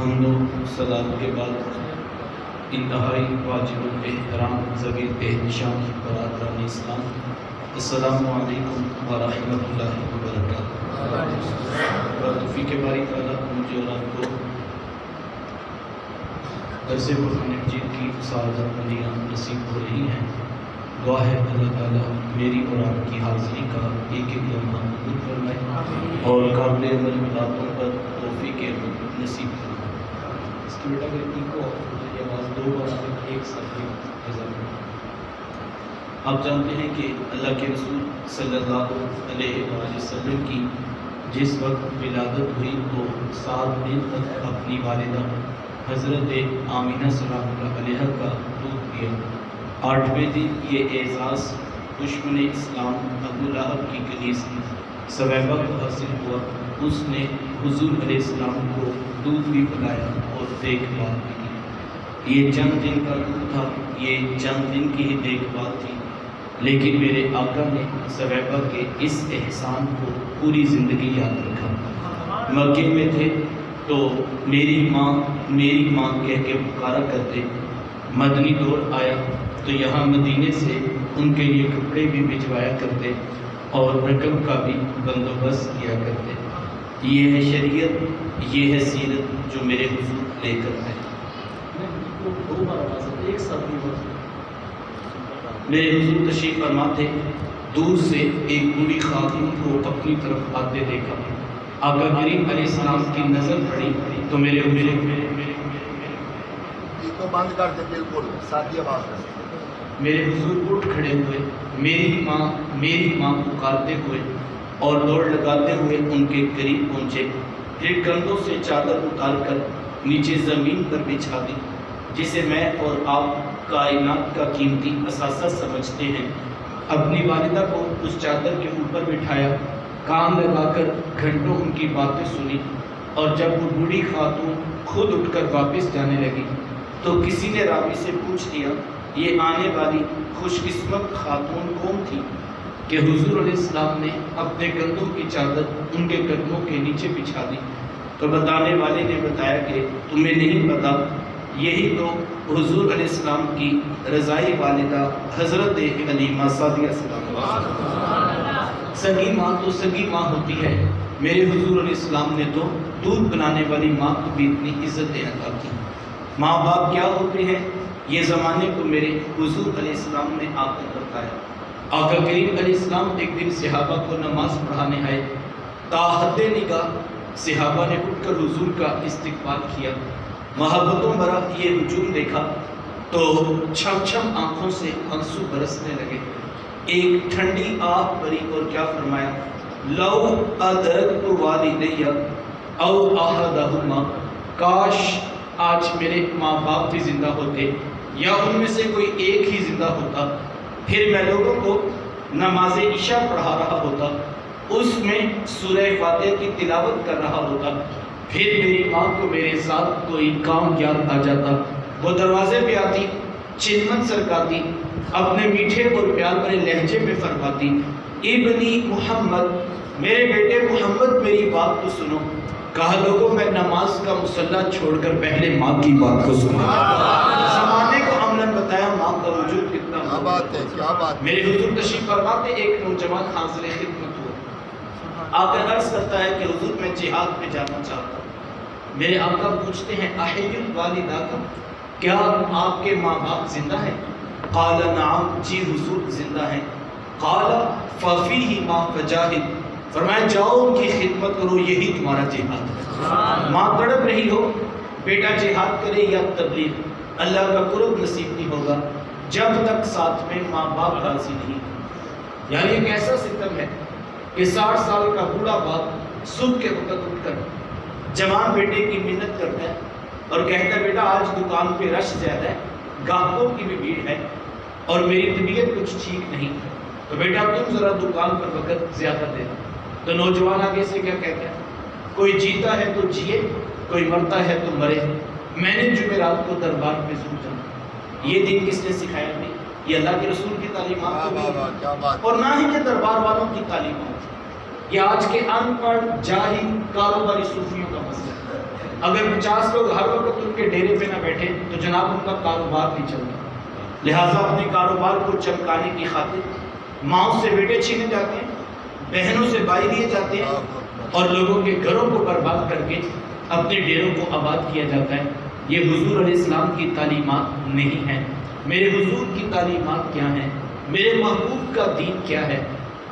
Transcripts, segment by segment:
حمد و صلات کے بعد انتہائی واجب الاحترام ذویل احتشام کی برادران اسلام، السلام علیکم ورحمۃ اللہ وبرکاتہ۔ توفیق باری تعالیٰ مجھے اور آپ کو درس قرآن مجید کی سعادت مندیاں نصیب ہو رہی ہیں۔ دعا ہے اللہ تعالیٰ میری اور آپ کی حاضری کا ایک ایک لمحہ قبول فرمائے اور قابل عمل باتوں پر توفیق عمل نصیب فرمائے۔ اس کی بیٹا کہ کو آواز دو بار ایک ساتھ آپ جانتے ہیں کہ اللہ کے رسول صلی اللہ علیہ وآلہ وسلم کی جس وقت ولادت ہوئی تو 7 دن تک اپنی والدہ حضرت آمینہ سلام اللہ علیہ کا دودھ دیا۔ 8ویں دن یہ اعزاز دشمن اسلام ابو لہب کی کنیزی ثویبہ کو حاصل ہوا۔ اس نے حضور علیہ السلام کو دودھ بھی پلایا اور دیکھ بھال بھی کی۔ یہ چند دن کا دودھ تھا، یہ چند دن کی ہی دیکھ بھال تھی، لیکن میرے آقا نے ثویبہ کے اس احسان کو پوری زندگی یاد رکھا۔ مکے میں تھے تو میری ماں کہہ کے پکارا کرتے۔ مدنی دور آیا تو یہاں مدینے سے ان کے لیے کپڑے بھی بھجوایا کرتے اور رقم کا بھی بندوبست کیا کرتے۔ یہ ہے شریعت، یہ ہے سیرت جو میرے حضور لے کر آئے۔ میرے حضور تشریف فرما تھے، دور سے ایک بوڑھی خاتون کو اپنی طرف آتے دیکھا۔ آقا کریم علیہ السلام کی نظر پڑی تو میرے بند کر دے، بالکل سادی آواز ہے۔ میرے حضور اٹھ کھڑے ہوئے، میری ماں پکارتے ہوئے اور دوڑ لگاتے ہوئے ان کے قریب پہنچے، پھر کندھوں سے چادر اتار کر نیچے زمین پر بچھا دی، جسے میں اور آپ کائنات کا قیمتی اثاثہ سمجھتے ہیں۔ اپنی والدہ کو اس چادر کے اوپر بٹھایا، کان لگا کر گھنٹوں ان کی باتیں سنی، اور جب وہ بوڑھی خاتون خود اٹھ کر واپس جانے لگی تو کسی نے راوی سے پوچھ لیا یہ آنے والی خوش قسمت خاتون کون تھی کہ حضور علیہ السلام نے اپنے کندھوں کی چادر ان کے قدموں کے نیچے بچھا دی؟ تو بتانے والے نے بتایا کہ تمہیں نہیں پتا، یہی تو حضور علیہ السلام کی رضائی والدہ حضرت حلیمہ سعدیہ سلام اللہ۔ سگی ماں تو سگی ماں ہوتی ہے، میرے حضور علیہ السلام نے تو دودھ بنانے والی ماں کو بھی اتنی عزتیں عطا کی۔ ماں باپ کیا ہوتے ہیں یہ زمانے کو میرے حضور علیہ السلام نے آ کر بتایا۔ آقا کریم علیہ السلام ایک دن صحابہ کو نماز پڑھانے آئے، تاحد نگاہ صحابہ نے اٹھ کر حضور کا استقبال کیا۔ محبتوں بھرا یہ ہجوم دیکھا تو چھم چھم آنکھوں سے آنسو برسنے لگے۔ ایک ٹھنڈی آہ بھری اور کیا فرمایا، لو ادرکت والدی او احدہما، کاش آج میرے ماں باپ بھی زندہ ہوتے یا ان میں سے کوئی ایک ہی زندہ ہوتا، پھر میں لوگوں کو نماز عشاء پڑھا رہا ہوتا، اس میں سورہ فاتحہ کی تلاوت کر رہا ہوتا، پھر میری ماں کو میرے ساتھ کوئی کام یاد آ جاتا، وہ دروازے پہ آتی، چلمن سرکاتی، اپنے میٹھے اور پیار بھرے لہجے میں فرماتی، ابنی محمد، میرے بیٹے محمد میری بات کو سنو۔ کہا لوگوں میں نماز کا مصلی چھوڑ کر پہلے ماں کی بات کو سنو۔ زمانے کو عملاً بتایا ماں کا وجود کتنا کیا بات ہے، کیا بات۔ میرے حضور تشریف فرما تھے، ایک نوجوان حاضر خدمت ہوا، آ کر عرض کرتا ہے کہ حضور میں جہاد پہ جانا چاہتا ہوں۔ میرے آقا پوچھتے ہیں احی الوالدہ کا، کیا آپ کے ماں باپ زندہ ہیں؟ قال نعم، جی حضور زندہ ہیں۔ قال ففیہما فجاہد، فرمایا جاؤ ان کی خدمت کرو، یہی تمہارا جہاد ہے۔ ماں تڑپ رہی ہو، بیٹا جہاد کرے یا تبلیغ، اللہ کا قرب نصیب نہیں ہوگا جب تک ساتھ میں ماں باپ راضی نہیں۔ یعنی ایک ایسا ستم ہے کہ 60 سال کا بوڑھا باپ صبح کے وقت اٹھ کر جوان بیٹے کی منت کرتا ہے اور کہتا ہے بیٹا آج دکان پہ رش زیادہ ہے، گاہکوں کی بھی بھیڑ ہے اور میری طبیعت کچھ ٹھیک نہیں، تو بیٹا تم ذرا دکان پر وقت زیادہ دے۔ تو نوجوان آگے سے کیا کہتا ہے، کوئی جیتا ہے تو جیے، کوئی مرتا ہے تو مرے، میں نے جمعرات کو دربار پہ ضرور جانا۔ یہ دن کس نے سکھایا نہیں، یہ اللہ کے رسول کی تعلیمات کو بھی اور نہ ہی یہ دربار والوں کی تعلیمات، یہ آج کے ان پڑھ جاہل کاروباری صوفیوں کا مسئلہ ہے۔ اگر 50 لوگ ہر وقت ان کے ڈیرے پہ نہ بیٹھے تو جناب ان کا کاروبار نہیں چلتا۔ لہٰذا اپنے کاروبار کو چمکانے کی خاطر ماؤں سے بیٹے چھینے جاتے ہیں، بہنوں سے بھائی لیے جاتے ہیں، اور لوگوں کے گھروں کو برباد کر کے اپنے ڈیروں کو آباد کیا جاتا ہے۔ یہ حضور علیہ السلام کی تعلیمات نہیں ہیں۔ میرے حضور کی تعلیمات کیا ہیں؟ میرے محبوب کا دین کیا ہے؟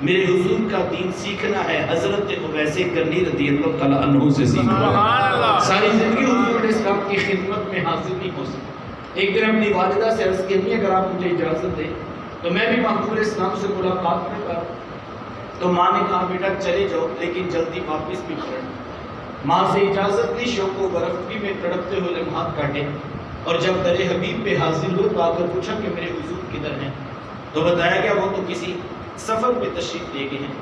میرے حضور کا دین سیکھنا ہے حضرت اویس کرنی رضی اللہ تعالیٰ عنہ سے سیکھنا۔ ساری زندگی حضور علیہ السلام کی خدمت میں حاضر نہیں ہو سکتا۔ ایک دن اپنی والدہ سے عرض کی، اگر آپ مجھے اجازت دیں تو میں بھی محبوب علیہ السلام سے ملاقات نہ کروں۔ تو ماں نے کہا بیٹا چلے جاؤ لیکن جلدی واپس بھی پلٹنا۔ ماں سے اجازت لی، شوق و برفقی میں تڑپتے ہوئے لمحات کاٹے، اور جب در حبیب پہ حاصل ہوئے تو آ کر پوچھا کہ میرے حضور کدھر ہیں؟ تو بتایا گیا وہ تو کسی سفر پہ تشریف لے گئے ہیں۔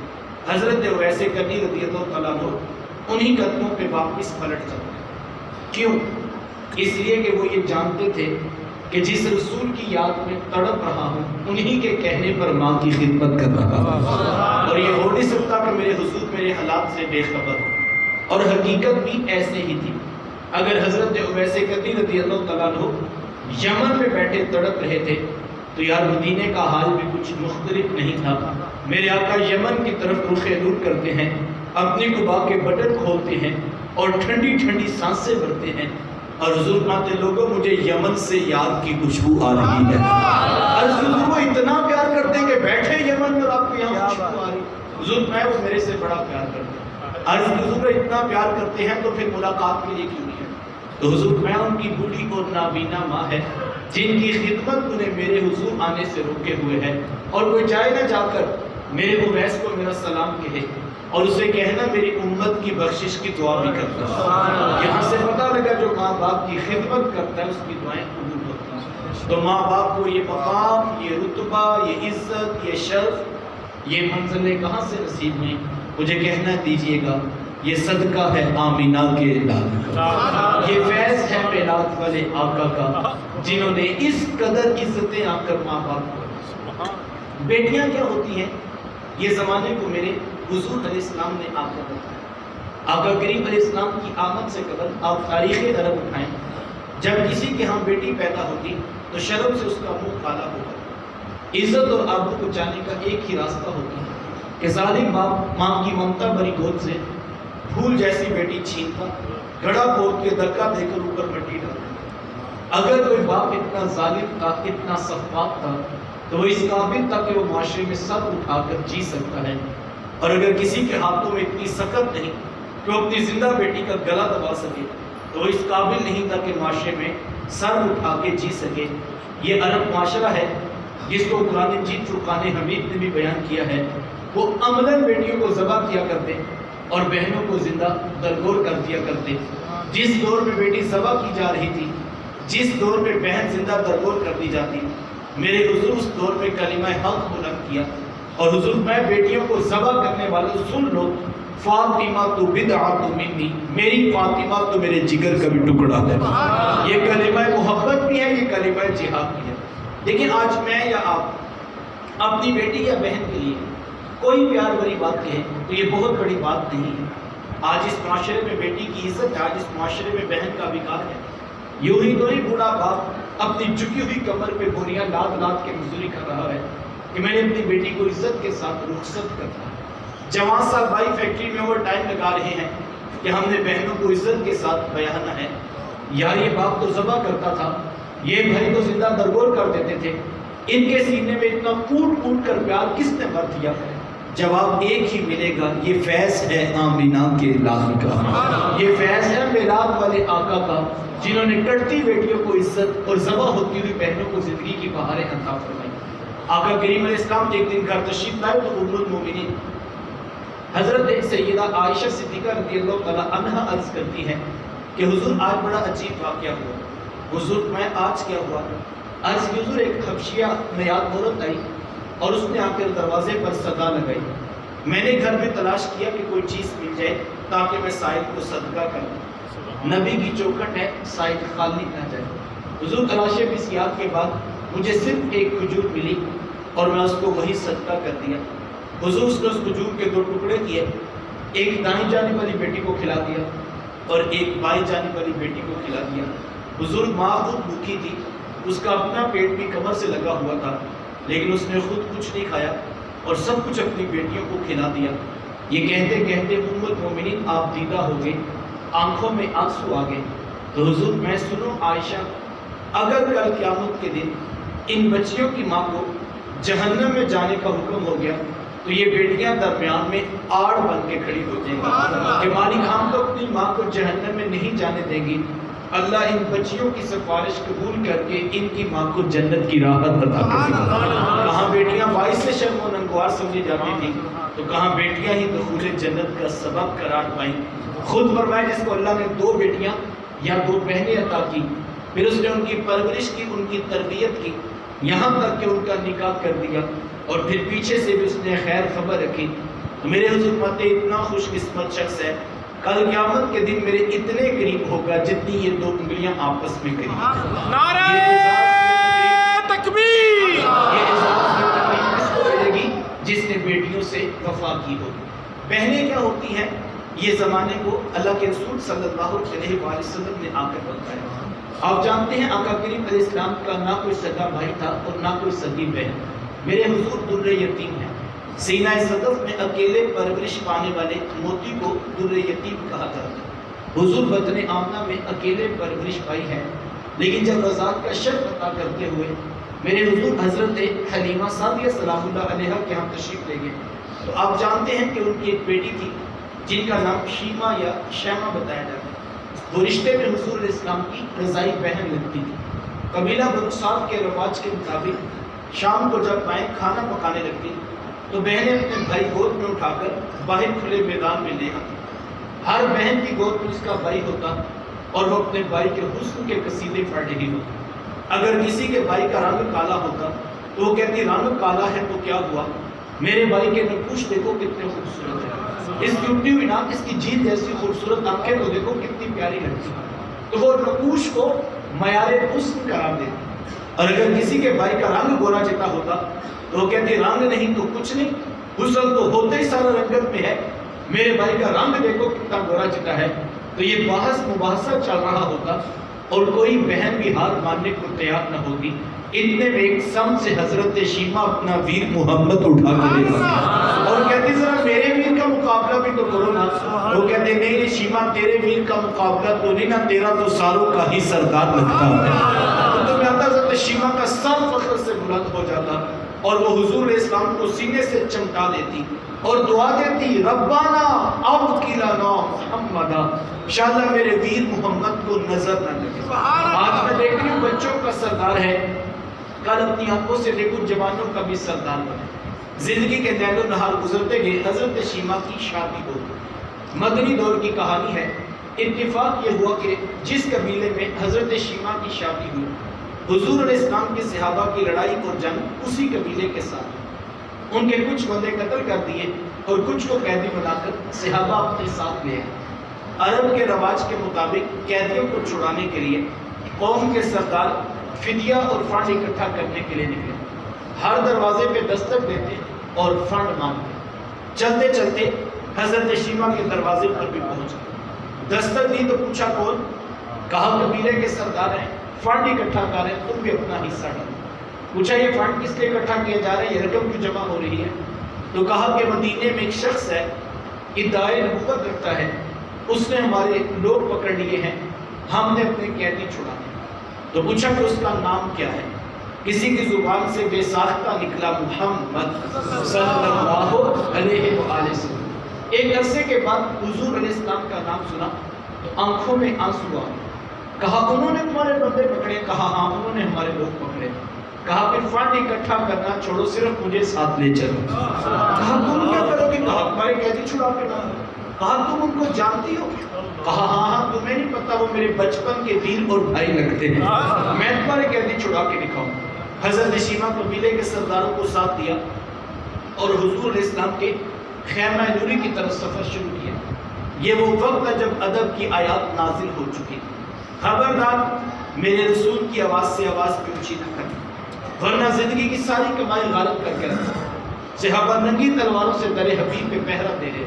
حضرت اویس کرنی رضی اللہ تعالیٰ عنہ انہی قدموں پہ واپس پلٹ جاتے ہیں۔ کیوں؟ اس لیے کہ وہ یہ جانتے تھے کہ جس رسول کی یاد میں تڑپ رہا ہوں انہی کے کہنے پر ماں کی خدمت کر رہا ہوں، اور یہ ہو نہیں سکتا کہ میرے حضور میرے حالات سے بے خبر ہو۔ اور حقیقت بھی ایسے ہی تھی۔ اگر حضرت اویس کرنی رضی اللہ تعالیٰ عنہ یمن میں بیٹھے تڑپ رہے تھے تو یار مدینے کا حال بھی کچھ مختلف نہیں تھا۔ میرے آقا یمن کی طرف رخ دور کرتے ہیں، اپنی قبا کے بٹن کھولتے ہیں اور ٹھنڈی ٹھنڈی سانسیں بھرتے ہیں، اور حضور فرماتے لوگوں مجھے یمن سے یاد کی خوشبو آ رہی ہے۔ حضور کو اتنا پیار کرتے ہیں کہ بیٹھے یمن میں آپ کو یہاں خوشبو آ رہی ہے۔ حضور میں وہ میرے سے بڑا پیار کرتے ہیں۔ حضور اتنا پیار کرتے ہیں تو پھر ملاقات کے لیے کیوں نہیں ہے؟ تو حضور میں ان کی بوڑھی اور نابینا ماں ہے جن کی خدمت انہیں میرے حضور آنے سے روکے ہوئے ہے، اور کوئی چاہے نہ جا کر میرے اویس کو میرا سلام کہے اور اسے کہنا میری امت کی بخشش کی دعا بھی کرتا ہے۔ یہاں سے پتہ لگا جو ماں باپ کی خدمت کرتا ہے اس کی دعائیں قبول ہوتی ہیں۔ تو ماں باپ کو یہ مقام، یہ رتبہ، یہ عزت، یہ شرف، یہ منزلیں کہاں سے نصیب ہوئیں؟ مجھے کہنا دیجئے گا یہ صدقہ ہے آمینہ کے لال کا، یہ فیض ہے میلاد والے آقا کا، جنہوں نے اس قدر عزتیں آ کر ماں باپ کو۔ بیٹیاں کیا ہوتی ہیں یہ زمانے کو میرے حضور علیہ السلام نے آپ کو بتایا۔ آقا کریم علیہ السلام کی آمد سے قبل آپ تاریخ عرب اٹھائیں، جب کسی کے ہاں بیٹی پیدا ہوتی تو شرم سے اس کا منہ کالا ہوگا۔ عزت اور آبرو کو جانے کا ایک ہی راستہ ہوتا ہے کہ ظالم باپ ماں کی ممتا بھری گود سے پھول جیسی بیٹی چھینتا، گڑھا کھود کے دھکا دے کر اوپر مٹی ڈالتا۔ اگر کوئی باپ اتنا ظالم تھا، اتنا سفاک تھا، تو وہ اس قابل تھا کہ وہ معاشرے میں سر اٹھا کر جی سکتا ہے، اور اگر کسی کے ہاتھوں میں اتنی سخت نہیں کہ وہ اپنی زندہ بیٹی کا گلا دبا سکے تو وہ اس قابل نہیں تھا کہ معاشرے میں سر اٹھا کے جی سکے۔ یہ عرب معاشرہ ہے جس کو قرآن مجید فرقان حمید نے بھی بیان کیا ہے۔ وہ عملاً بیٹیوں کو ذبح کیا کرتے اور بہنوں کو زندہ درگور کر دیا کرتے۔ جس دور میں بیٹی ذبح کی جا رہی تھی، جس دور میں بہن زندہ درگور کر دی جاتی، میرے حضور اس دور میں کلمہ حق بلند کیا، اور حضور میں بیٹیوں کو ذبح کرنے والوں سن لو، فاطمہ تو بدعۃ منی، میری فاطمہ تو میرے جگر کا بھی ٹکڑا ہے۔ یہ کلمہ محبت بھی ہے، یہ کلمہ جہاد بھی ہے۔ لیکن آج میں یا آپ اپنی بیٹی یا بہن کے لیے کوئی پیار بھری بات کہے تو یہ بہت بڑی بات نہیں ہے۔ آج اس معاشرے میں بیٹی کی عزت ہے، آج اس معاشرے میں بہن کا وقار ہے۔ یوں ہی تو نہیں بوڑھا باپ اپنی جھکی ہوئی کمر پہ بوریاں لاد لاد کے مزدوری کر رہا ہے کہ میں نے اپنی بیٹی کو عزت کے ساتھ رخصت کرنا ہے۔ جوان صاحب بھائی فیکٹری میں اوور ٹائم لگا رہے ہیں کہ ہم نے بہنوں کو عزت کے ساتھ بیانا ہے۔ یار یہ باپ تو ذبح کرتا تھا، یہ بھائی تو زندہ درگور کر دیتے تھے، ان کے سینے میں اتنا کوٹ کوٹ کر پیار کس نے بھر دیا؟ جواب ایک ہی ملے گا، یہ فیض ہے آمینہ کے لال کا، یہ فیض ہے میلاد والے آقا کا، جنہوں نے کٹتی بیٹیوں کو عزت اور ذبح ہوتی ہوئی بہنوں کو زندگی کی بہاریں عطا فرمائی۔ آقا کریم علیہ السلام ایک دن گھر تشریف لائے تو ام المومنین حضرت سیدہ عائشہ صدیقہ رضی اللہ تعالیٰ عنہا عرض کرتی ہے کہ حضور آج بڑا عجیب واقعہ ہوا۔ حضور میں آج کیا ہوا؟ عرض کی حضور ایک حبشیہ نیاد عورت آئی اور اس نے آ کر دروازے پر صدا لگائی۔ میں نے گھر میں تلاش کیا کہ کوئی چیز مل جائے تاکہ میں سائل کو صدقہ کروں۔ نبی کی چوکھٹ ہے، سائل خالی نہ جائے۔ حضور تلاش بسیار کے بعد مجھے صرف ایک کھجور ملی اور میں اس کو وہی صدقہ کر دیا۔ حضور نے اس کھجور کے 2 ٹکڑے کیے، ایک دائیں جانے والی بیٹی کو کھلا دیا اور ایک بائی جانے والی بیٹی کو کھلا دیا۔ بزرگ ماں خود بھوکی تھی، اس کا اپنا پیٹ بھی کمر سے لگا ہوا تھا، لیکن اس نے خود کچھ نہیں کھایا اور سب کچھ اپنی بیٹیوں کو کھلا دیا۔ یہ کہتے کہتے ام المومنین آپ دیدہ ہو گئے، آنکھوں میں آنسو آ گئے۔ تو حضور میں سنوں عائشہ، اگر کل قیامت کے دن ان بچیوں کی ماں کو جہنم میں جانے کا حکم ہو گیا تو یہ بیٹیاں درمیان میں آڑ بن کے کھڑی ہو جائیں گی کہ مالک ہم تو اپنی ماں کو جہنم میں نہیں جانے دیں گی، اللہ ان بچیوں کی سفارش قبول کر کے ان کی ماں کو جنت کی راحت عطا کرے گا۔ کہاں بیٹیاں باعث شرم و ننگوار سمجھی جاتی تھی تو کہاں بیٹیاں ہی دخول جنت کا سبب قرار پائیں۔ خود فرمایا جس کو اللہ نے 2 بیٹیاں یا 2 بہنیں عطا کی، پھر اس نے ان کی پرورش کی، ان کی تربیت کی، یہاں تک کہ ان کا نکاح کر دیا اور پھر پیچھے سے بھی اس نے خیر خبر رکھی، تو میرے حضور فرماتے اتنا خوش قسمت شخص ہے کل قیامت کے دن میرے اتنے قریب ہوگا جتنی یہ 2 انگلیاں آپس میں قریب۔ نعرہ تکبیر! یہ اعزاز کی تکلیف اس کو ملے گی جس نے بیٹیوں سے وفا کی ہوگی۔ بہنیں کیا ہوتی ہیں یہ زمانے کو اللہ کے رسول صلی اللہ علیہ وآلہ وسلم نے آ کر بتایا۔ آپ جانتے ہیں آقا کریم علیہ السلام کا نہ کوئی سگا بھائی تھا اور نہ کوئی سگی بہن۔ میرے حضور در یتیم ہیں، سینہ صدف میں اکیلے پرورش پانے والے موتی کو در یتیم کہا جاتا ہے۔ حضور بطن آمنہ میں اکیلے پرورش پائی ہے، لیکن جب رضاعت کا شرط عطا کرتے ہوئے میرے حضور حضرت حلیمہ سعدیہ سلام اللہ علیہ کے ہم تشریف لے گئے تو آپ جانتے ہیں کہ ان کی ایک بیٹی تھی جن کا نام شیمہ یا شیمہ بتایا جاتا ہے۔ وہ رشتے میں حضور علیہ السلام کی رضائی بہن لگتی تھی۔ قبیلہ بنو سعد کے رواج کے مطابق شام کو جب مائیں کھانا پکانے لگتی تو بہنیں اپنے بھائی گود میں اٹھا کر باہر کھلے میدان میں لے آتی۔ ہر بہن کی گود میں اس کا بھائی ہوتا اور وہ اپنے بھائی کے حسن کے قصیدے پڑھ رہی ہوتی۔ اگر کسی کے بھائی کا رنگ کالا ہوتا تو وہ کہتی رنگ کالا ہے تو کیا ہوا، میرے بھائی کے نقوش دیکھو کتنے خوبصورت ہیں، اس کی اٹھی ہوئی ناک، اس کی جیت جیسی خوبصورت آنکھیں تو دیکھو کتنی پیاری لگتی ہے۔ تو وہ نقوش کو معیار حسن قرار دیتی۔ اور اگر کسی کے بھائی کا رنگ گورا چٹا ہوتا تو وہ کہتی رنگ نہیں تو کچھ نہیں، حسن تو ہوتے ہی سارا رنگت میں ہے، میرے بھائی کا رنگ دیکھو کتنا گورا چٹا ہے۔ تو یہ بحث مباحثہ چل رہا ہوتا اور کوئی بہن بھی ہار ماننے کو تیار نہ ہوتی۔ اتنے میں ایک سم سے حضرت شیمہ اپنا ویر محمد اٹھا کر لے جاتی اور کہتی ذرا میرے ویر کا مقابلہ بھی تو کرو نا۔ وہ کہتے نہیں شیمہ تیرے ویر کا مقابلہ تو نہیں نا، تیرا تو ساروں کا ہی سردار لگتا ہے۔ تو میں آتا حضرت شیمہ کا سر فخر سے بلند ہو جاتا اور وہ حضور علیہ السلام کو سینے سے چمٹا دیتی اور دعا دیتی ربانا ابقی لنا محمدا، انشاءاللہ میرے ویر محمد کو نظر نہ لگے۔ آج میں دیکھ رہی ہوں بچوں کا سردار ہے، کل اپنی آنکھوں سے دیکھو جوانوں کا بھی سردار بنے۔ زندگی کے نیل و نہار گزرتے گئے، حضرت شیمہ کی شادی ہو گئی۔ مدنی دور کی کہانی ہے۔ اتفاق یہ ہوا کہ جس قبیلے میں حضرت شیمہ کی شادی ہوئی، حضور علیہ السلام کے صحابہ کی لڑائی اور جنگ اسی قبیلے کے ساتھ، ان کے کچھ بندے قتل کر دیے اور کچھ کو قیدی بنا کر صحابہ اپنے ساتھ لے آئے۔ عرب کے رواج کے مطابق قیدیوں کو چھڑانے کے لیے قوم کے سردار فدیہ اور فنڈ اکٹھا کرنے کے لیے نکلے۔ ہر دروازے پہ دستک دیتے اور فنڈ مانگتے۔ چلتے چلتے حضرت شیمہ کے دروازے پر بھی پہنچ گئے۔ دستک دی تو پوچھا کون؟ کہا قبیلے کے سردار ہیں، فنڈ اکٹھا کر رہے ہیں، تم بھی اپنا حصہ ڈالو۔ پوچھا یہ فنڈ کس لیے اکٹھا کیے جا رہے ہیں، یہ رقم کیوں جمع ہو رہی ہے؟ تو کہا کہ مدینے میں ایک شخص ہے، ادعائے نبوت رکھتا ہے، اس نے ہمارے لوگ پکڑ لیے ہیں، ہم نے اپنے قیدی چھڑانے۔ تو پوچھا کہ اس کا نام کیا ہے؟ کسی کی زبان سے بے ساختہ نکلا محمد صلی اللہ علیہ وآلہ وسلم۔ ایک عرصے کے بعد حضور علیہ السلام کا نام سنا تو آنکھوں میں آنسو آ گئے۔ کہا انہوں نے تمہارے بندے پکڑے؟ کہا ہاں انہوں نے ہمارے لوگ پکڑے۔ کہا پھر فنڈ اکٹھا کرنا چھوڑو، صرف مجھے ساتھ لے چلو۔ کہا تم کیا کرو گے؟ کہا تمہارے قیدی چھڑا کے لاؤ۔ کہا تم ان کو جانتی ہو؟ کہا ہاں ہاں تمہیں نہیں پتا، وہ میرے بچپن کے ویر اور بھائی لگتے ہیں، میں تمہارے قیدی چھڑا کے دکھاؤں۔ حضرت شیمہ قبیلے کے سرداروں کو ساتھ دیا اور حضور علیہ السلام کے خیمہ نوری کی طرف سفر شروع کیا۔ یہ وہ وقت ہے جب ادب کی آیات نازل ہو چکی۔ خبردار میرے رسول کی آواز سے آواز بھی اونچی نہ کرنا، ورنہ زندگی کی ساری کمائی غارت کر کے رکھنا۔ صحابہ ننگی تلواروں سے در حبیب پہ پہرا دے رہے۔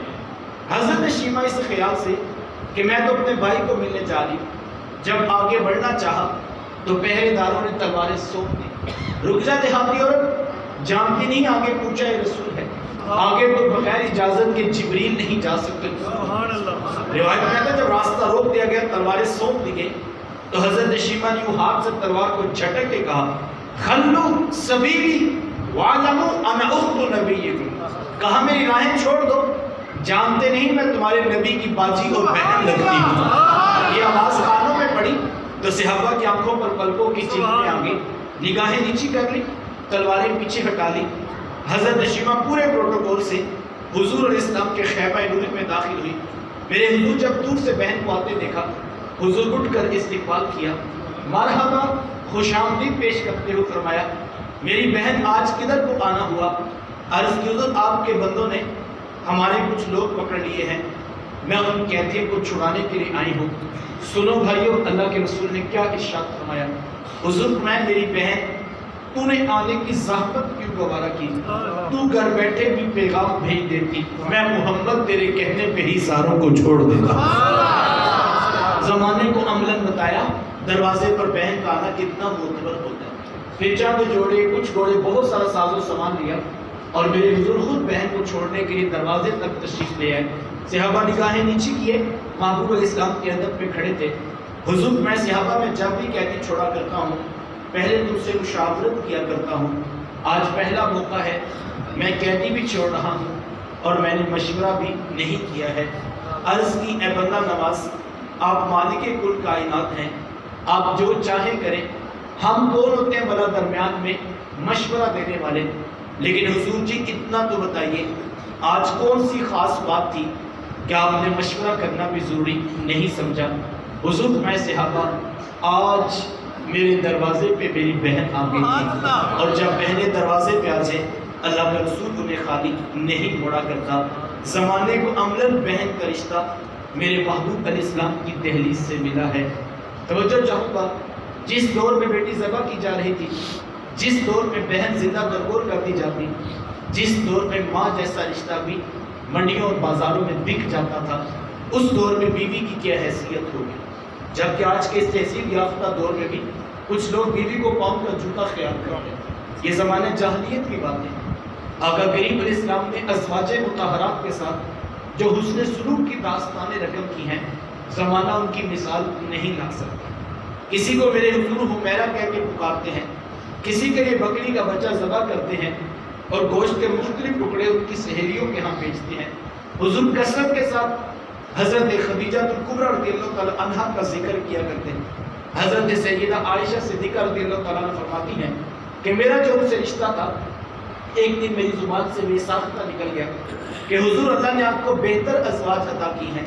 حضرت شیمہ اس خیال سے کہ میں تو اپنے بھائی کو ملنے جا رہی ہوں۔ جب آگے بڑھنا چاہا تو پہرے داروں نے تلواریں سونپ دی۔ رک جا دیہاتی عورت، جانتی نہیں آگے پوچھا یہ رسول ہے، آگے تو بغیر اجازت کے جبریل نہیں جا سکتے۔ روایت میں آتا ہے جب راستہ روک دیا گیا، تلواریں سونپ دی گئی، تو حضرت شیما نے یوں ہاتھ سے تلوار کو جھٹک کے کہا خلو سبیلی وعلموا انا اخت نبیکم، کہا میری راہیں چھوڑ دو، جانتے نہیں میں تمہارے نبی کی باجی اور بہن لگتی ہوں۔ یہ آواز کانوں میں پڑی تو صحابہ کی آنکھوں پر پلکوں کی چمٹیں آ گئی، نگاہیں نیچی کر لی، تلواریں پیچھے ہٹا لی۔ حضرت شیما پورے پروٹوکول سے حضور علیہ السلام کے خیمہ نور میں داخل ہوئی۔ میرے حضور جب دور سے بہن کو آتے دیکھا، حضور اٹھ کر استقبال کیا، مرحبا خوش آمدید پیش کرتے ہوئے فرمایا میری بہن آج کدھر کو آنا ہوا؟ عرض کی حضور آپ کے بندوں نے ہمارے کچھ لوگ پکڑ لیے ہیں، میں ان قیدیوں کو چھڑانے کے لیے آئی ہوں۔ سنو بھائیو، اللہ کے رسول نے کیا ارشاد فرمایا؟ حضور فرمایا میری بہن تو نے آنے کی زحمت کیوں گوارا کی؟ تو گھر بیٹھے بھی پیغام بھیج دیتی، میں محمد تیرے کہنے پہ ہی ساروں کو چھوڑ دیتا۔ زمانے کو عملاً بتایا دروازے پر بہن کا آنا کتنا معتبر ہوتا ہے۔ پھر چند جوڑے کچھ گھوڑے بہت سارا ساز و سامان لیا اور میرے حضور خود بہن کو چھوڑنے کے لیے دروازے تک تشریف لے آئے۔ صحابہ نگاہیں نیچی کیے، محبوب علیہ السلام کے ادب پہ کھڑے تھے۔ حضور میں صحابہ میں جب بھی قیدی چھوڑا کرتا ہوں پہلے تم سے مشاورت کیا کرتا ہوں، آج پہلا موقع ہے میں قیدی بھی چھوڑ رہا ہوں اور میں نے مشورہ بھی نہیں کیا ہے۔ عرض کی اے بندہ نواز، آپ مالک کل کائنات ہیں، آپ جو چاہیں کریں، ہم کون ہوتے ہیں بلا درمیان میں مشورہ دینے والے، لیکن حضور جی اتنا تو بتائیے آج کون سی خاص بات تھی کہ آپ نے مشورہ کرنا بھی ضروری نہیں سمجھا؟ حضور میں صحابہ آج میرے دروازے پہ میری بہن آ گئی تھی، اور جب بہنیں دروازے پہ آ جائیں اللہ کا رسول انہیں خالی نہیں موڑا کرتا۔ زمانے کو عملاً بہن کا رشتہ میرے محبوب علیہ السلام کی دہلیز سے ملا ہے۔ توجہ چاہوں گا، جس دور میں بیٹی ذبح کی جا رہی تھی، جس دور میں بہن زندہ درگور کر دی جاتی، جس دور میں ماں جیسا رشتہ بھی منڈیوں اور بازاروں میں بک جاتا تھا، اس دور میں بیوی کی کیا حیثیت ہوگی؟ جبکہ آج کے اس تہذیب یافتہ دور میں بھی کچھ لوگ بیوی کو پاؤں کا جوتا خیال کرتے ہیں۔ یہ زمانہ جاہلیت کی بات ہے۔ آقا کریم علیہ السلام نے ازواج مطہرات کے ساتھ جو حسن سلوک کی داستانیں رقم کی ہیں، زمانہ ان کی مثال نہیں لا سکتا۔ کسی کو میرے حضور حمیرہ کہہ کے پکارتے ہیں، کسی کے لیے بکری کا بچہ ذبح کرتے ہیں اور گوشت کے مختلف ٹکڑے ان کی سہیلیوں کے ہاں بیچتے ہیں۔ حضور کثرت کے ساتھ حضرت خدیجہ الکبریٰ رضی اللہ تعالیٰ عنہا کا ذکر کیا کرتے ہیں۔ حضرت سیدہ عائشہ صدیقہ رضی اللہ تعالیٰ عنہ فرماتی ہیں کہ میرا جو ان سے رشتہ تھا، ایک دن میری زبان سے یہ ساختہ نکل گیا کہ حضور اللہ نے آپ کو بہتر ازواج عطا کی ہیں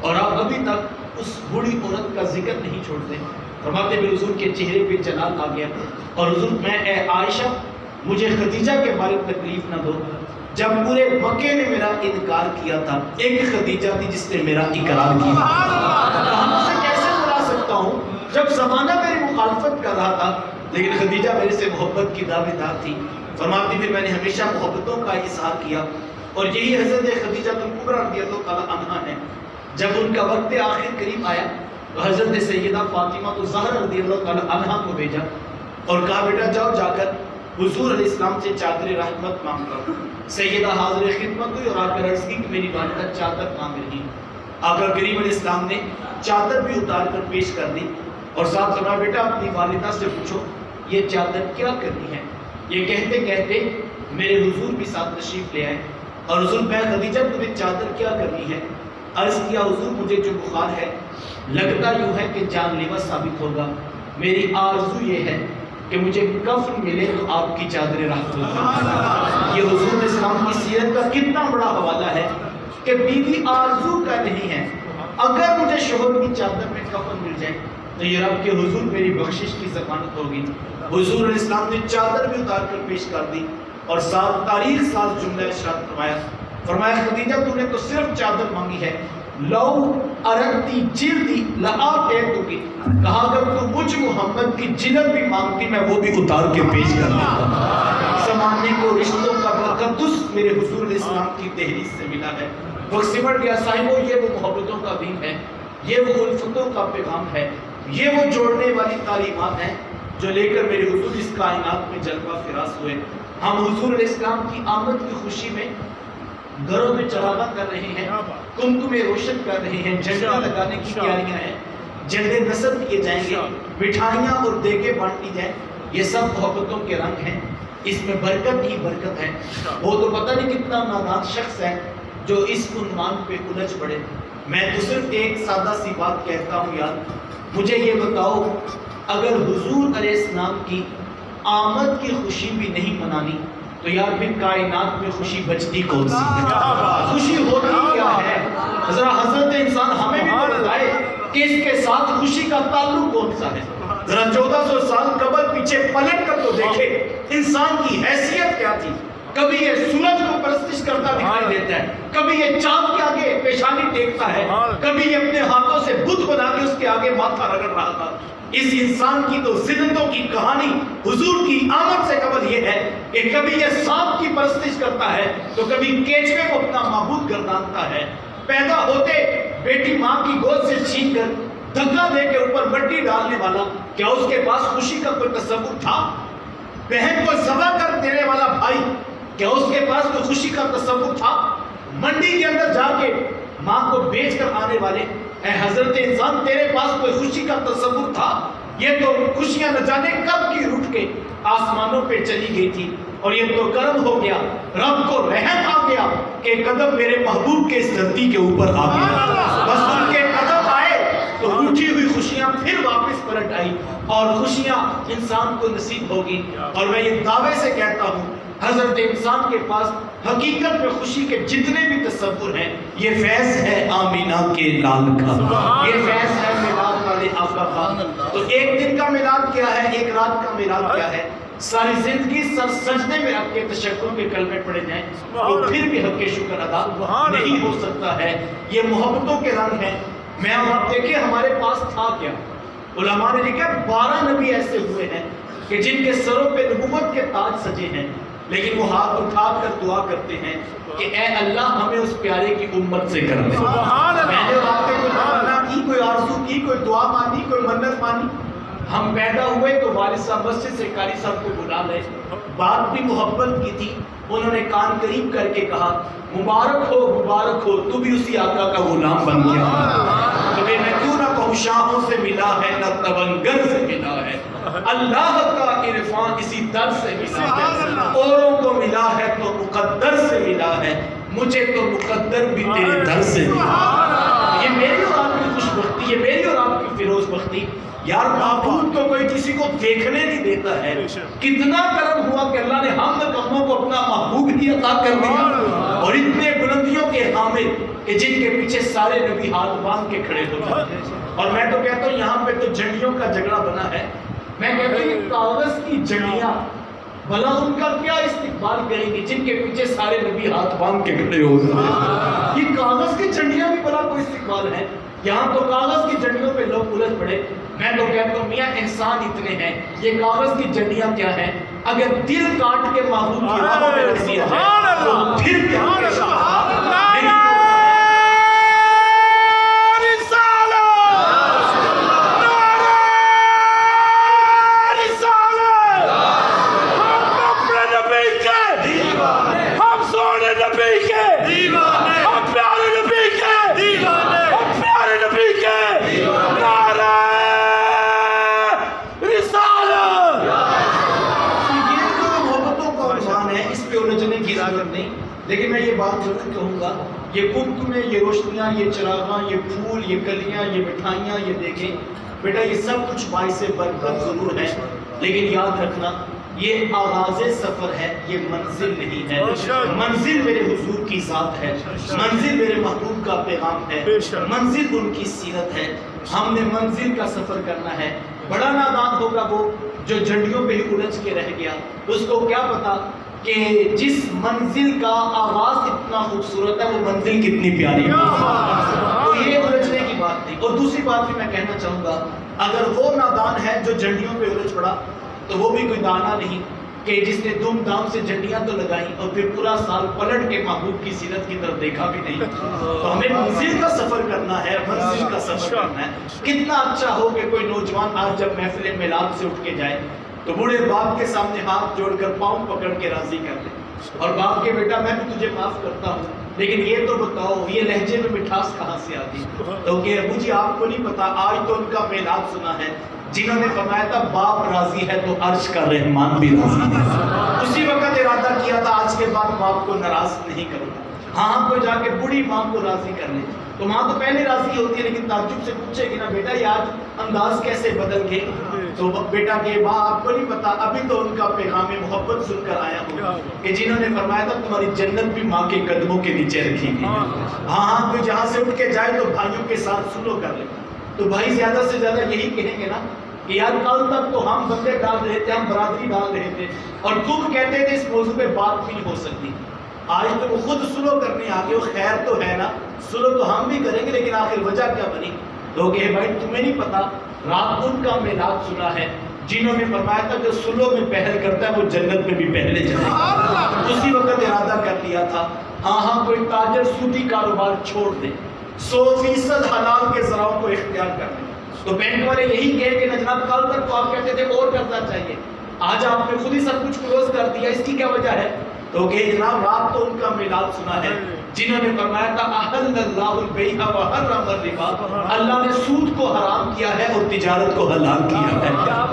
اور آپ ابھی تک اس بوڑھی عورت کا ذکر نہیں چھوڑتے۔ فرماتے ہیں حضور کے چہرے پہ جلال آ گیا اور حضور میں اے عائشہ مجھے خدیجہ کے بارے میں تکلیف نہ دو، جب پورے مکے نے میرا انکار کیا تھا ایک خدیجہ تھی جس نے میرا اقرار کیا۔ ہم اسے کیسے بلا سکتا ہوں جب زمانہ میری مخالفت کر رہا تھا لیکن خدیجہ میرے سے محبت کی دعویدار تھی۔ فرماتی پھر میں نے ہمیشہ محبتوں کا اظہار کیا اور یہی حضرت خدیجہ الکبریٰ رضی اللہ تعالیٰ عنہا ہے۔ جب ان کا وقت آخر قریب آیا تو حضرت سیدہ فاطمہ الزہرا رضی اللہ تعالیٰ عنہا کو بھیجا اور کہا بیٹا جاؤ جا کر حضور علیہ السلام سے چادر رحمت مانگ لو۔ سیدہ حاضر خدمت ہوئی اور آ کر عرض کی کہ میری والدہ چادر مانگ رہی۔ آقا کریم علیہ السلام نے چادر بھی اتار کر پیش کر دی اور ساتھ فرمایا بیٹا اپنی والدہ سے پوچھو یہ چادر کیا کرنی ہے۔ یہ کہتے کہتے میرے حضور بھی ساتھ تشریف لے آئے اور حضور میں خدیجہ تمہیں چادر کیا کرنی ہے؟ عرض کیا حضور مجھے جو بخار ہے لگتا یوں ہے کہ جان لیوا ثابت ہوگا، میری آرزو یہ ہے کہ مجھے کفن ملے تو آپ کی چادر رحمت ہوگی۔ یہ حضور علیہ السلام کی سیرت کا کتنا بڑا حوالہ ہے کہ بیوی آرزو کا نہیں ہے، اگر مجھے شوہر کی چادر میں کفن مل جائے تو یہ رب کے حضور میری بخشش کی ضمانت ہوگی۔ حضور علیہ السلام نے چادر بھی اتار کر پیش کر دی اور ساتھ تاریخ ساز جملہ ارشاد فرمایا خدیجہ تو نے تو صرف چادر مانگی ہے، لو ارتی جلدی لآتیتکی، کہا اگر تو مجھ محمد کی جلد بھی مانگتی میں وہ بھی اتار کے پیش کر دیتا۔ زمانے کو رشتوں کا تقدس میرے حضور علیہ السلام کی تحریر سے ملا ہے۔ وقت سمٹ گیا صاحبوں، یہ وہ محبتوں کا دین ہے یہ وہ الفتوں کا پیغام ہے، یہ وہ جوڑنے والی تعلیمات ہیں جو لے کر میرے حضور اس کائنات میں جلوہ فراز ہوئے۔ ہم حضور علیہ السلام کی آمد کی خوشی میں گھروں میں چراغاں کر رہے ہیں، کمکمے روشن کر رہے ہیں، جھنڈا لگانے کی تیاریاں ہیں، جھنڈے نصب کیے جائیں گے، مٹھائیاں اور دیگیں بانٹی جائیں۔ یہ سب محبتوں کے رنگ ہیں، اس میں برکت ہی برکت ہے۔ وہ تو پتہ نہیں کتنا نادان شخص ہے جو اس عنوان پہ الجھ پڑے۔ میں تو صرف ایک سادہ سی بات کہتا ہوں، یار مجھے یہ بتاؤ، اگر حضور علیہ السلام کی آمد کی خوشی بھی نہیں منانی تو یار پھر کائنات میں خوشی بچتی کون سی ہے؟ خوشی ہوتی کیا ہے؟ ذرا حضرت انسان ہمیں بھی تو بتائے کہ اس کے ساتھ خوشی کا تعلق کون سا ہے؟ ذرا 1400 سال قبل پیچھے پلٹ کر تو دیکھے انسان کی حیثیت کیا تھی۔ کبھی یہ سورج کو پرستش کرتا دکھائی دیتا ہے، کبھی یہ چاند کے آگے پیشانی ٹیکتا ہے، کبھی یہ اپنے ہاتھوں سے بت بنا کے اس کے آگے ماتھا رگڑ رہا تھا۔ اس انسان کی تو زندوں کی کہانی حضور کی آمد سے قبل یہ ہے کہ کبھی یہ سانپ کی پرستش کرتا ہے تو کبھی کیچوے کو اپنا معبود گردانتا ہے۔ پیدا ہوتے بیٹی ماں کی گود سے چھین کر دھکا دے کے اوپر مٹی ڈالنے والا، کیا اس کے پاس خوشی کا کوئی تصور تھا؟ بہن کو ذبح کر دینے والا بھائی، کیا اس کے پاس کوئی خوشی کا تصور تھا؟ منڈی کے اندر جا کے ماں کو بیچ کر آنے والے، اے حضرت انسان تیرے پاس کوئی خوشی کا تصور تھا؟ یہ تو خوشیاں نہ جانے کب کی رٹ کے آسمانوں پہ چلی گئی تھی، اور یہ تو کرم ہو گیا، رب کو رحم آ گیا کہ قدم میرے محبوب کے اس دھرتی کے اوپر آ گیا۔ بس ان کے قدم آئے تو اٹھی ہوئی خوشیاں پھر واپس پلٹ آئی اور خوشیاں انسان کو نصیب ہوگی۔ اور میں یہ دعوے سے کہتا ہوں حضرت انسان کے پاس حقیقت میں خوشی کے جتنے بھی تصور ہیں، یہ فیض ہے آمینہ کے لال کا، یہ فیض ہے میلاد والے آقا کا۔ تو ایک دن کا میلاد کیا ہے، ایک رات کا میلاد کیا ہے؟ ساری زندگی سر سجدے میں رکھ کے تشکر کے کلمے پڑے جائیں تو پھر بھی حق شکر ادا نہیں ہو سکتا ہے۔ یہ محبتوں کے رنگ ہیں۔ میں آپ دیکھیں ہمارے پاس تھا کیا؟ علماء نے لکھا 12 نبی ایسے ہوئے ہیں کہ جن کے سروں پہ نبوت کے تاج سجے ہیں، لیکن وہ ہاتھ اٹھا کر دعا کرتے ہیں کہ اے اللہ ہمیں اس پیارے کی امت سے کر دے۔ میں نے آپ نے کوئی تمنا کی، کوئی آرزو کی، کوئی دعا مانی، کوئی منت مانی؟ ہم پیدا ہوئے تو والد صاحب مسجد سے قاری صاحب کو بلا لے، بات بھی محبت کی تھی، انہوں نے کان قریب کر کے کہا مبارک ہو تو بھی اسی آقا کا غلام بن گیا۔ تو میں کیوں نہ کہوں شاہوں سے ملا ہے نہ تونگر سے ملا ہے، اللہ کا عرفان اسی در سے ملا ہے، اوروں کو ملا ہے تو مقدر سے ملا ہے، مجھے تو مقدر بھی تیرے در سے ملا۔ یہ میری اور آپ کی خوش بختی، یہ میری اور آپ کی فیروز بختی۔ یار معبود کو کوئی کسی کو دیکھنے نہیں دیتا ہے، کتنا کرم ہوا کہ اللہ نے ہم کموں کو اپنا محبوب ہی عطا کر دیا، اور اتنے بلندیوں کے حامل کہ جن کے پیچھے سارے نبی ہاتھ باندھ کے کھڑے ہو جاتے ہیں۔ اور میں تو کہتا ہوں یہاں پہ تو جھنڈیوں کا جھگڑا بنا ہے، میں کہتا ہوں یہ کاغذ کی جھنڈیاں بھلا ان کا کیا استقبال کریں گی جن کے پیچھے سارے نبی ہاتھ باندھ کے کھڑے ہو جاتے ہیں؟ یہ کاغذ کی جھنڈیاں بھی بھلا کوئی استقبال ہے؟ یہاں تو کاغذ کی جھنڈیوں پہ لوگ الجھ پڑے۔ میں تو کہتا ہوں میاں انسان اتنے ہیں، یہ کاغذ کی جھنڈیاں کیا ہیں؟ اگر دل کاٹ کے محبوب کی راہوں میں رکھ دیا ہے تو پھر بھی نہیں۔ لیکن میں یہ بات ضرور کہوں گا، یہ کمکمے، یہ روشنیاں، یہ چراغاں، یہ پھول، یہ کلیاں، یہ مٹھائیاں، یہ دیکھیں بیٹا یہ سب کچھ باعث برکت ضرور ہے، لیکن یاد رکھنا یہ آغاز سفر ہے، یہ منزل نہیں ہے۔ منزل میرے حضور کی ذات ہے، منزل میرے محبوب کا پیغام ہے، منزل ان کی سیرت ہے۔ ہم نے منزل کا سفر کرنا ہے۔ بڑا نادان ہوگا وہ جو جھنڈیوں پہ ہی الجھ کے رہ گیا، اس کو کیا پتا کہ جس منزل کا آغاز اتنا خوبصورت ہے وہ منزل کتنی پیاری ہے۔ تو یہ الجھنے کی بات نہیں۔ اور دوسری بات بھی میں کہنا چاہوں گا، اگر وہ نادان ہے جو جھنڈیوں پہ الجھ پڑا تو وہ بھی کوئی دانا نہیں، کہ جس نے دھوم دھام سے جھنڈیاں تو لگائیں اور پھر پورا سال پلٹ کے محبوب کی سیرت کی طرف دیکھا بھی نہیں. تو ہمیں منزل کا سفر کرنا ہے, منزل کا سفر کرنا ہے. کتنا اچھا ہو کہ کوئی نوجوان آج جب محفل میلاد سے اٹھ کے جائے تو بوڑھے باپ کے سامنے ہاتھ جوڑ کر پاؤں پکڑ کے راضی کر لے, اور باپ کے بیٹا میں بھی تجھے معاف کرتا ہوں, لیکن یہ تو بتاؤ یہ لہجے میں مٹھاس کہاں سے آتی. تو کہ ابو جی آپ کو نہیں پتا, آج تو ان کا میلاد سنا ہے جنہوں نے فرمایا تھا باپ راضی ہے تو عرش کا رحمان بھی راضی ہے. اسی وقت ارادہ کیا تھا آج کے بعد باپ کو ناراض نہیں کروں گا. ہاں کوئی جا کے بڑی ماں کو راضی کر لے تو ماں تو پہلے راضی ہوتی ہے, لیکن تعجب سے پوچھے گی نا بیٹا یہ آج انداز کیسے بدل گئے. تو بیٹا کہ ماں آپ کو نہیں پتا, ابھی تو ان کا پیغام محبت سن کر آیا ہوں کہ جنہوں نے فرمایا تھا تمہاری جنت بھی ماں کے قدموں کے نیچے رکھی گئی. ہاں کوئی جہاں سے اٹھ کے جائے تو بھائیوں کے ساتھ سلو کر لے. تو بھائی زیادہ سے زیادہ یہی کہیں گے نا کہ یار کل تک تو ہم بندے ڈال رہے تھے, ہم برادری ڈال رہے تھے, اور تم کہتے تھے اس موضوع پہ بات بھی نہیں ہو سکتی. آج تو وہ خود سلو کرنے آگے, وہ خیر تو ہے نا, سلو تو ہم بھی کریں گے, لیکن آخر وجہ کیا بنی. تو کہ بھائی تمہیں نہیں پتا رات ان کا میلاد سنا ہے جنہوں نے فرمایا تھا جو سلو میں پہل کرتا ہے وہ جنت میں بھی پہلے جائے گا. اسی وقت ارادہ کر لیا تھا ہاں کوئی تاجر سودی کاروبار چھوڑ دے, 100% حلال کے ذرائع کو اختیار کر لے. تو بینک والے یہی کہیں کہ جناب کل تک تو آپ کہتے تھے اور کرنا چاہیے, آج آپ نے خود ہی سب کچھ کلوز کر دیا, اس کی کیا وجہ ہے. تو کہ جناب رات تو ان کا میلاد سنا ہے جنہوں نے فرمایا تھا احل اللہ البیع وحرم الربا, اللہ نے سود کو حرام کیا ہے اور تجارت کو حلال کیا ہے.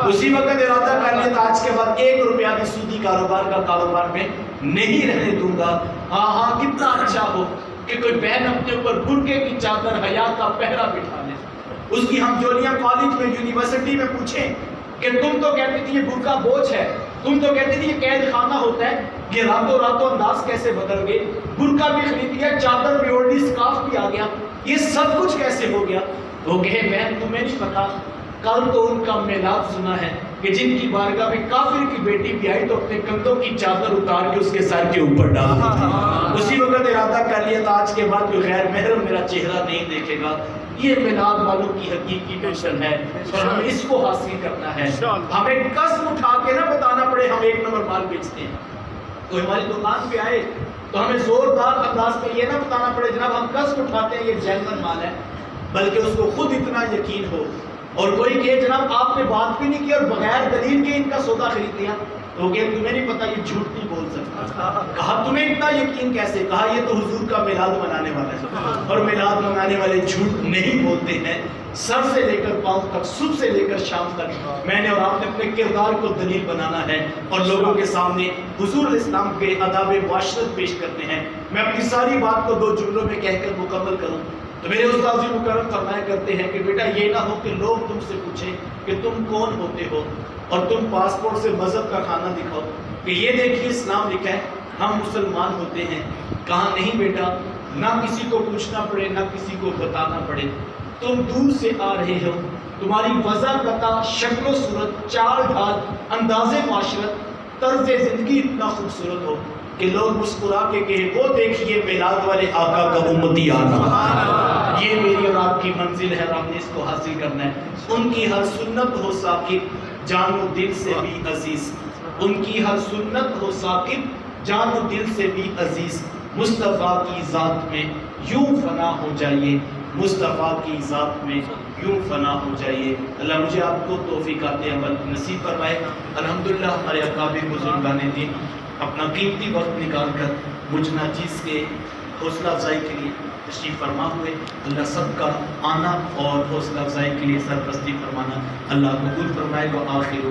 اسی وقت ارادہ کر لیا تھا آج کے بعد 1 روپیہ بھی سودی کاروبار کا کاروبار میں نہیں رہنے دوں گا. ہاں کتنا اچھا ہو کہ کوئی بہن اپنے اوپر برقعے کی چادر حیا کا پہرا بٹھا لے. اس کی ہم جولیاں کالج میں یونیورسٹی میں پوچھیں کہ تم تو کہتے تھے یہ برقعہ بوجھ ہے, تم تو کہتے تھے یہ قید خانہ ہوتا ہے, یہ راتوں انداز کیسے بدل گئے, برقعہ بھی خرید لیا, چادر بھی اوڑھ لی, سکارف بھی آ گیا, یہ سب کچھ کیسے ہو گیا. تو کہے بہن تمہیں نہیں پتا کل تو ان کا میلاد سنا ہے کہ جن کی بارگاہ میں کافر کی بیٹی بھی آئی تو اپنے کندھوں کی چادر اتار کے اس کے سر کے اوپر ڈال دی. اسی وقت ارادہ کر لیا تھا آج کے بعد کوئی غیر محرم میرا چہرہ نہیں دیکھے گا. یہ میلاد والوں کی حقیقی مشن ہے اور ہمیں اس کو حاصل کرنا ہے. ہمیں قسم اٹھا کے نہ بتانا پڑے ہم 1 نمبر مال بیچتے ہیں. کوئی ہماری دکان پہ آئے تو ہمیں زوردار انداز میں یہ نہ بتانا پڑے جناب ہم قسم اٹھاتے ہیں یہ جینون مال ہے, بلکہ اس کو خود اتنا یقین ہو. اور کوئی کہے جناب آپ نے بات بھی نہیں کی اور بغیر دلیل کے ان کا سودا خرید لیا, تو کہ تمہیں نہیں پتا یہ جھوٹ نہیں بول سکتا. کہا تمہیں اتنا یقین کیسے, کہا یہ تو حضور کا میلاد منانے والا ہے, اور میلاد منانے والے جھوٹ نہیں بولتے ہیں. سر سے لے کر پاؤں تک, صبح سے لے کر شام تک میں نے اور آپ نے اپنے کردار کو دلیل بنانا ہے اور لوگوں کے سامنے حضور اسلام کے آداب معاشرت پیش کرنے ہیں. میں اپنی ساری بات کو 2 جملوں میں کہہ کر مکمل کروں تو میرے استاد مکرم فرمایا کرتے ہیں کہ بیٹا یہ نہ ہو کہ لوگ تم سے پوچھیں کہ تم کون ہوتے ہو اور تم پاسپورٹ سے مذہب کا کھانا دکھاؤ کہ یہ دیکھیے اسلام لکھا ہے ہم مسلمان ہوتے ہیں. کہا نہیں بیٹا, نہ کسی کو پوچھنا پڑے نہ کسی کو بتانا پڑے. تم دور سے آ رہے ہو, تمہاری وضع قطع, شکل و صورت, چال ڈھال, انداز معاشرت, طرز زندگی اتنا خوبصورت ہو کہ لوگ مسکرا کے کہے وہ دیکھیے میلاد والے آقا کا امتی آ رہا. یہ میری اور آپ کی منزل ہے اور آپ نے اس کو حاصل کرنا ہے. ان کی ہر سنت ہو ثاقب جان و دل سے بھی عزیز, ان کی ہر سنت ہو ثاقب جان و دل سے بھی عزیز. مصطفیٰ کی ذات میں یوں فنا ہو جائیے, مصطفیٰ کی ذات میں یوں فنا ہو جائیے. اللہ مجھے آپ کو توفیقات عمل نصیب فرمائے. الحمدللہ ہمارے اکابر بزرگان دین اپنا قیمتی وقت نکال کر مجھ ناچیز کے حوصلہ افزائی کے لیے تشریف فرما ہوئے. اللہ سب کا آنا اور حوصلہ افزائی کے لیے سرپرستی فرمانا اللہ قبول فرمائے. وآخر